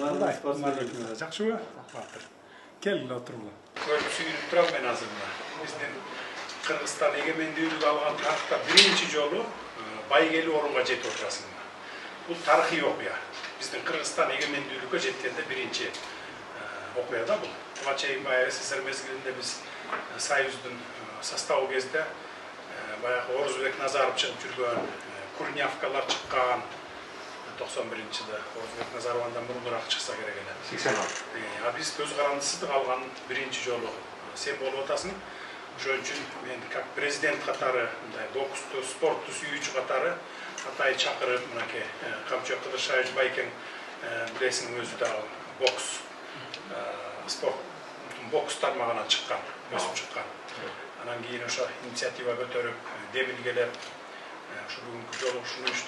Жакшыбы? Батыр. Кел отурула. Көрүп сүйүнүп турам мен азырына. Биздин Кыргызстан эгемендүүлүк алган тарыхта биринчи жолу байгелүү орунга жетип отурасың. Бул тарыхый окуя. Биздин Кыргызстан эгемендүүлүккө жеткенде биринчи окуя да бул. Буга чейин баягы СССР мезгилинде биз Союздун составы кезде баягы Орузбек Назаров чыгып жүргөн, Курнявкалар чыккан. 91-жылы Орузбек Назаров андан мурунураак чыкса керек эле. 86. Биз көз карандысыздык алган биринчи жолу сен болуп атасың. Ошон үчүн мен как президент катары, мындай боксту, спортту сүйүүчү катары Атай чакырып, мынакей Камчы Кыдыршаевич Байкең билесиң өзү да бокс бокс тармагынан чыккан, өсүп чыккан. Анан кийин ошо инициатива көтөрүп, демилгелеп, ушу бүгүнкү жолугушууну